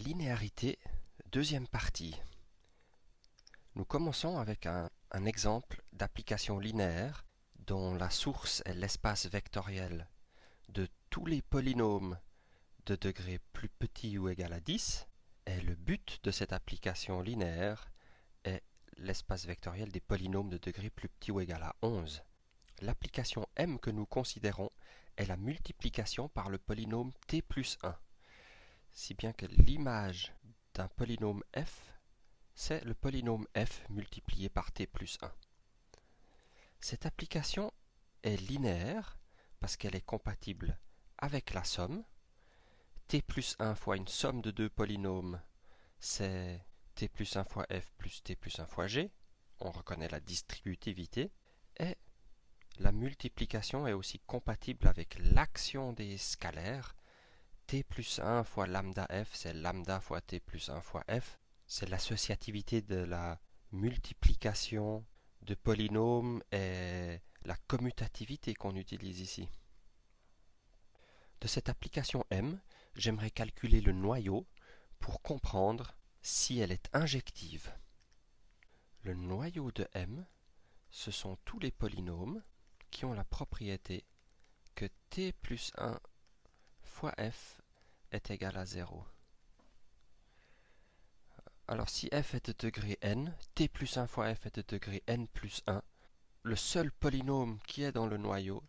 Linéarité, deuxième partie. Nous commençons avec un exemple d'application linéaire dont la source est l'espace vectoriel de tous les polynômes de degré plus petit ou égal à 10, et le but de cette application linéaire est l'espace vectoriel des polynômes de degré plus petit ou égal à 11. L'application M que nous considérons est la multiplication par le polynôme t plus 1, si bien que l'image d'un polynôme f, c'est le polynôme f multiplié par t plus 1. Cette application est linéaire parce qu'elle est compatible avec la somme. T plus 1 fois une somme de deux polynômes, c'est t plus 1 fois f plus t plus 1 fois g. On reconnaît la distributivité. Et la multiplication est aussi compatible avec l'action des scalaires. T plus 1 fois lambda f, c'est lambda fois t plus 1 fois f. C'est l'associativité de la multiplication de polynômes et la commutativité qu'on utilise ici. De cette application M, j'aimerais calculer le noyau pour comprendre si elle est injective. Le noyau de M, ce sont tous les polynômes qui ont la propriété que t plus 1 fois f est égal à 0. Alors si f est de degré n, t plus 1 fois f est de degré n plus 1, le seul polynôme qui est dans le noyau,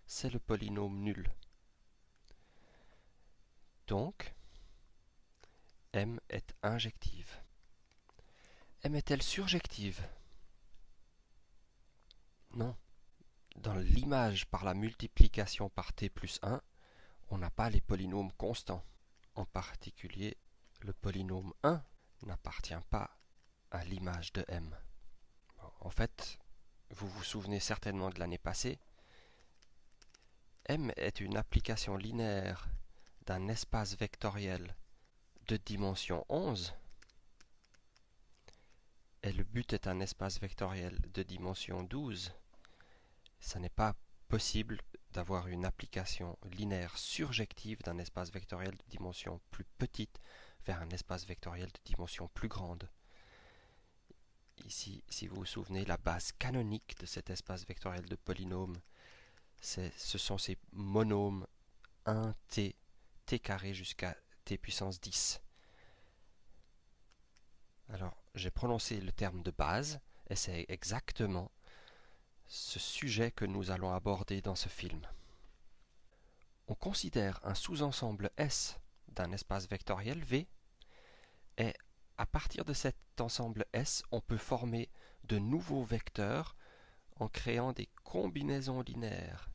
c'est le polynôme nul. Donc, M est injective. M est-elle surjective? Non. Dans l'image par la multiplication par t plus 1, on n'a pas les polynômes constants. En particulier, le polynôme 1 n'appartient pas à l'image de M. En fait, vous vous souvenez certainement de l'année passée, M est une application linéaire d'un espace vectoriel de dimension 11, et le but est un espace vectoriel de dimension 12. Ça n'est pas possible d'avoir une application linéaire surjective d'un espace vectoriel de dimension plus petite vers un espace vectoriel de dimension plus grande. Ici, si vous vous souvenez, la base canonique de cet espace vectoriel de polynômes, ce sont ces monômes 1t, t carré jusqu'à t puissance 10. Alors, j'ai prononcé le terme de base, et c'est exactement ce sujet que nous allons aborder dans ce film. On considère un sous-ensemble S d'un espace vectoriel V, et à partir de cet ensemble S, on peut former de nouveaux vecteurs en créant des combinaisons linéaires.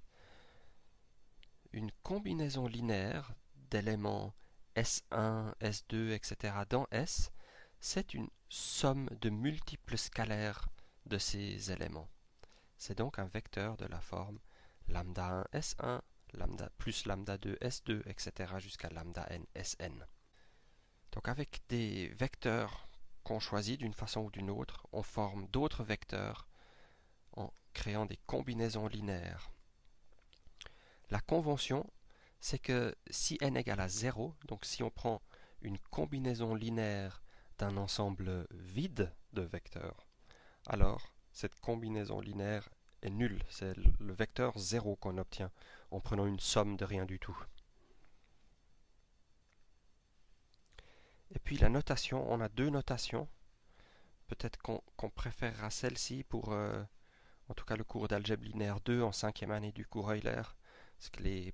Une combinaison linéaire d'éléments S1, S2, etc. dans S, c'est une somme de multiples scalaires de ces éléments. C'est donc un vecteur de la forme lambda 1 S1, lambda plus lambda 2 S2, etc. jusqu'à lambda n Sn. Donc avec des vecteurs qu'on choisit d'une façon ou d'une autre, on forme d'autres vecteurs en créant des combinaisons linéaires. La convention, c'est que si n égale à 0, donc si on prend une combinaison linéaire d'un ensemble vide de vecteurs, alors cette combinaison linéaire est nulle. C'est le vecteur 0 qu'on obtient en prenant une somme de rien du tout. Et puis la notation, on a deux notations. Peut-être qu'on préférera celle-ci pour, en tout cas, le cours d'algèbre linéaire 2 en 5e année du cours Euler. Parce que les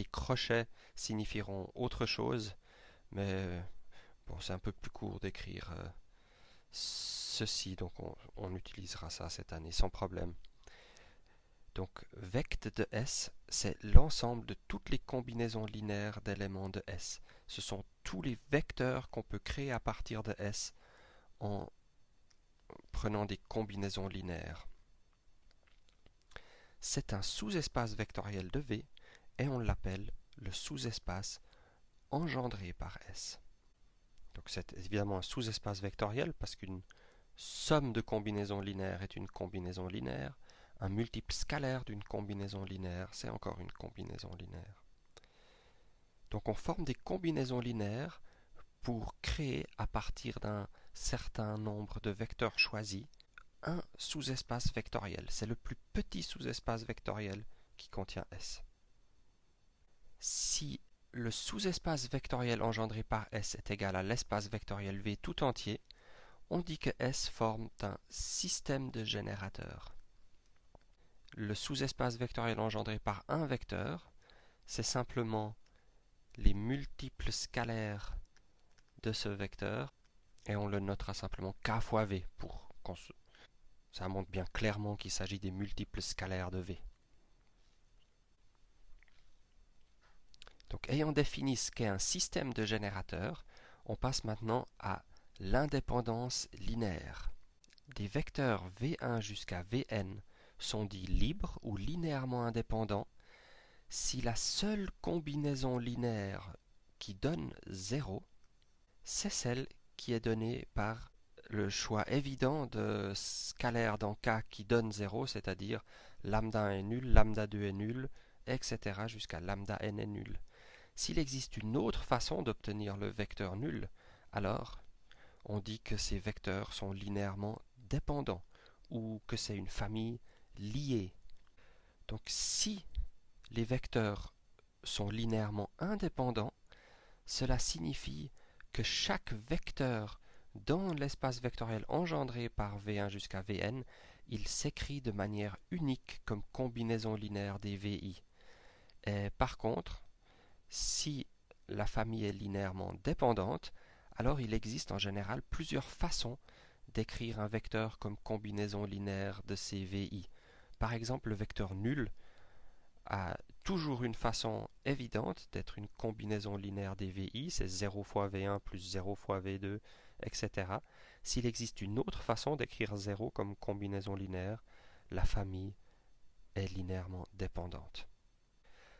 crochets signifieront autre chose, mais bon, c'est un peu plus court d'écrire ceci, donc on utilisera ça cette année sans problème. Donc vect de S, c'est l'ensemble de toutes les combinaisons linéaires d'éléments de S. Ce sont tous les vecteurs qu'on peut créer à partir de S en prenant des combinaisons linéaires. C'est un sous-espace vectoriel de V et on l'appelle le sous-espace engendré par S. Donc c'est évidemment un sous-espace vectoriel parce qu'une somme de combinaisons linéaires est une combinaison linéaire. Un multiple scalaire d'une combinaison linéaire, c'est encore une combinaison linéaire. Donc on forme des combinaisons linéaires pour créer à partir d'un certain nombre de vecteurs choisis un sous-espace vectoriel. C'est le plus petit sous-espace vectoriel qui contient S. Si le sous-espace vectoriel engendré par S est égal à l'espace vectoriel V tout entier, on dit que S forme un système de générateurs. Le sous-espace vectoriel engendré par un vecteur, c'est simplement les multiples scalaires de ce vecteur, et on le notera simplement K fois V, pour qu'on ça montre bien clairement qu'il s'agit des multiples scalaires de V. Donc, ayant défini ce qu'est un système de générateurs, on passe maintenant à l'indépendance linéaire. Des vecteurs V1 jusqu'à Vn sont dits libres ou linéairement indépendants si la seule combinaison linéaire qui donne 0, c'est celle qui est donnée par le choix évident de scalaire dans K qui donne 0, c'est-à-dire lambda 1 est nul, lambda 2 est nul, etc. jusqu'à lambda n est nul. S'il existe une autre façon d'obtenir le vecteur nul, alors on dit que ces vecteurs sont linéairement dépendants ou que c'est une famille liée. Donc si les vecteurs sont linéairement indépendants, cela signifie que chaque vecteur dans l'espace vectoriel engendré par V1 jusqu'à Vn, il s'écrit de manière unique comme combinaison linéaire des VI. Et par contre, si la famille est linéairement dépendante, alors il existe en général plusieurs façons d'écrire un vecteur comme combinaison linéaire de ces VI. Par exemple, le vecteur nul a toujours une façon évidente d'être une combinaison linéaire des VI, c'est 0 fois V1 plus 0 fois V2, etc. S'il existe une autre façon d'écrire 0 comme combinaison linéaire, la famille est linéairement dépendante.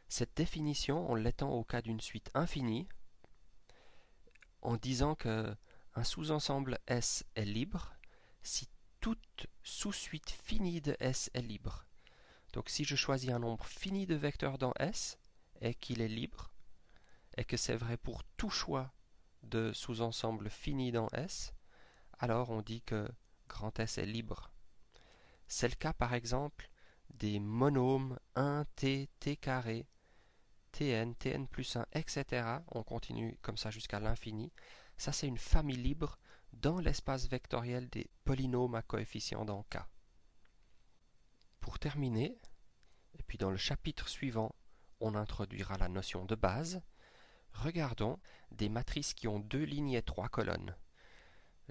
Cette définition, on l'étend au cas d'une suite infinie, en disant que un sous-ensemble S est libre si toute sous-suite finie de S est libre. Donc si je choisis un nombre fini de vecteurs dans S et qu'il est libre, et que c'est vrai pour tout choix de sous-ensemble fini dans S, alors on dit que grand S est libre. C'est le cas par exemple des monômes 1t, t carré, tn, tn plus 1, etc. On continue comme ça jusqu'à l'infini. Ça c'est une famille libre dans l'espace vectoriel des polynômes à coefficients dans K. Pour terminer, et puis dans le chapitre suivant, on introduira la notion de base. Regardons des matrices qui ont 2 lignes et 3 colonnes.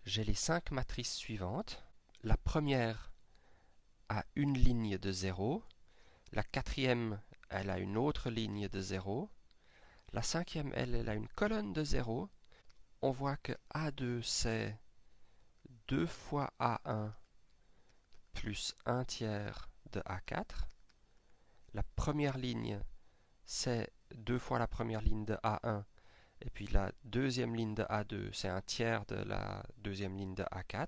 J'ai les 5 matrices suivantes. La première a une ligne de 0. La quatrième, elle a une autre ligne de 0. La cinquième, elle a une colonne de 0. On voit que A2, c'est 2 fois A1 plus 1 tiers de A4. La première ligne, c'est 2 fois la première ligne de A1. Et puis la deuxième ligne de A2, c'est un tiers de la deuxième ligne de A4.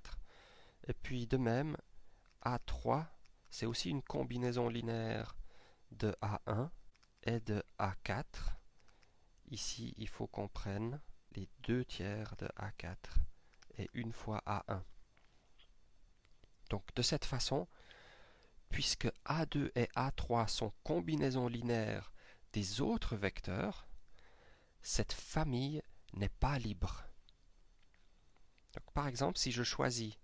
Et puis de même, A3, c'est aussi une combinaison linéaire de A1 et de A4. Ici, il faut qu'on prenne les 2 tiers de A4 et une fois A1. Donc de cette façon, puisque A2 et A3 sont combinaisons linéaires des autres vecteurs, cette famille n'est pas libre. Donc, par exemple, si je choisis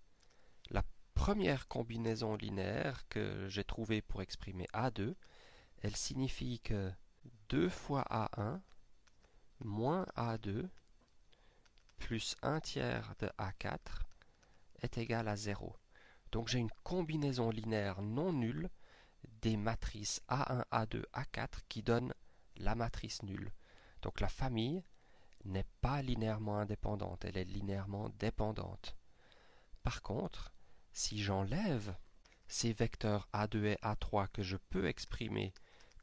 la première combinaison linéaire que j'ai trouvée pour exprimer A2, elle signifie que 2 fois A1 moins A2 plus 1 tiers de A4 est égal à 0. Donc j'ai une combinaison linéaire non nulle des matrices A1, A2, A4 qui donne la matrice nulle. Donc la famille n'est pas linéairement indépendante, elle est linéairement dépendante. Par contre, si j'enlève ces vecteurs A2 et A3 que je peux exprimer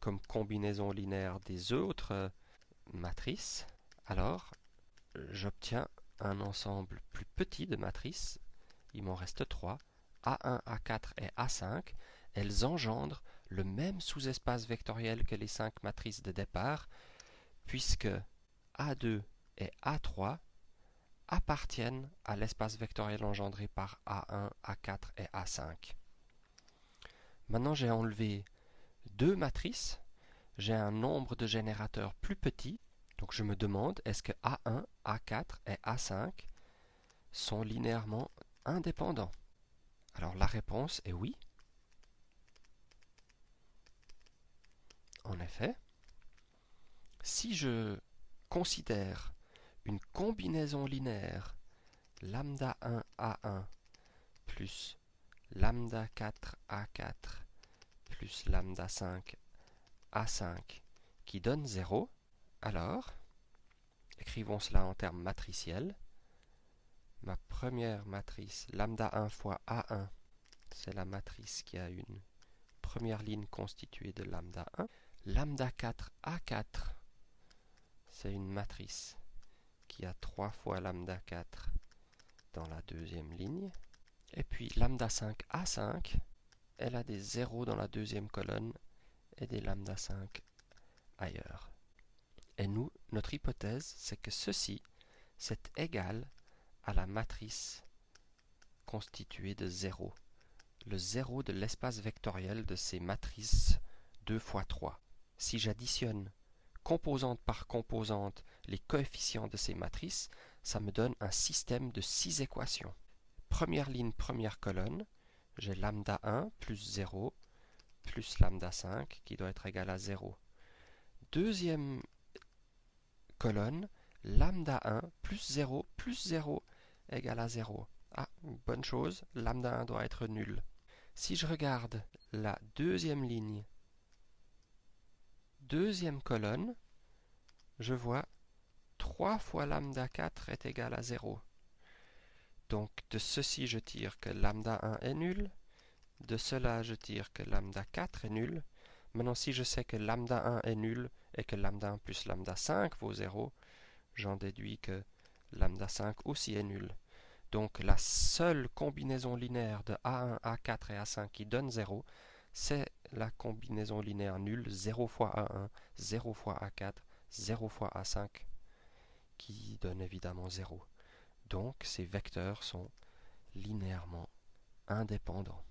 comme combinaison linéaire des autres matrices, alors j'obtiens un ensemble plus petit de matrices, il m'en reste 3, A1, A4 et A5, elles engendrent le même sous-espace vectoriel que les 5 matrices de départ, puisque A2 et A3 appartiennent à l'espace vectoriel engendré par A1, A4 et A5. Maintenant, j'ai enlevé deux matrices, j'ai un nombre de générateurs plus petit, donc je me demande est-ce que A1, A4 et A5 sont linéairement indépendants? Alors la réponse est oui. En effet, si je considère une combinaison linéaire lambda 1 A1 plus lambda 4 A4 plus lambda 5 A5 qui donne 0, alors, écrivons cela en termes matriciels. Ma première matrice, lambda 1 fois A1, c'est la matrice qui a une première ligne constituée de lambda 1. Lambda 4 A4, c'est une matrice qui a 3 fois lambda 4 dans la deuxième ligne. Et puis lambda 5 A5, elle a des zéros dans la deuxième colonne et des lambda 5 ailleurs. Et nous, notre hypothèse, c'est que ceci, c'est égal à la matrice constituée de 0. Le 0 de l'espace vectoriel de ces matrices 2 fois 3. Si j'additionne composante par composante les coefficients de ces matrices, ça me donne un système de 6 équations. Première ligne, première colonne, j'ai lambda 1 plus 0 plus lambda 5 qui doit être égal à 0. Deuxième colonne, lambda 1 plus 0 égale à 0. Ah, bonne chose, lambda 1 doit être nul. Si je regarde la deuxième ligne, deuxième colonne, je vois 3 fois lambda 4 est égal à 0. Donc de ceci je tire que lambda 1 est nul, de cela je tire que lambda 4 est nul. Maintenant si je sais que lambda 1 est nul et que lambda 1 plus lambda 5 vaut 0, j'en déduis que lambda 5 aussi est nul. Donc la seule combinaison linéaire de A1, A4 et A5 qui donne 0, c'est la combinaison linéaire nulle 0 fois A1, 0 fois A4, 0 fois A5 qui donne évidemment 0. Donc ces vecteurs sont linéairement indépendants.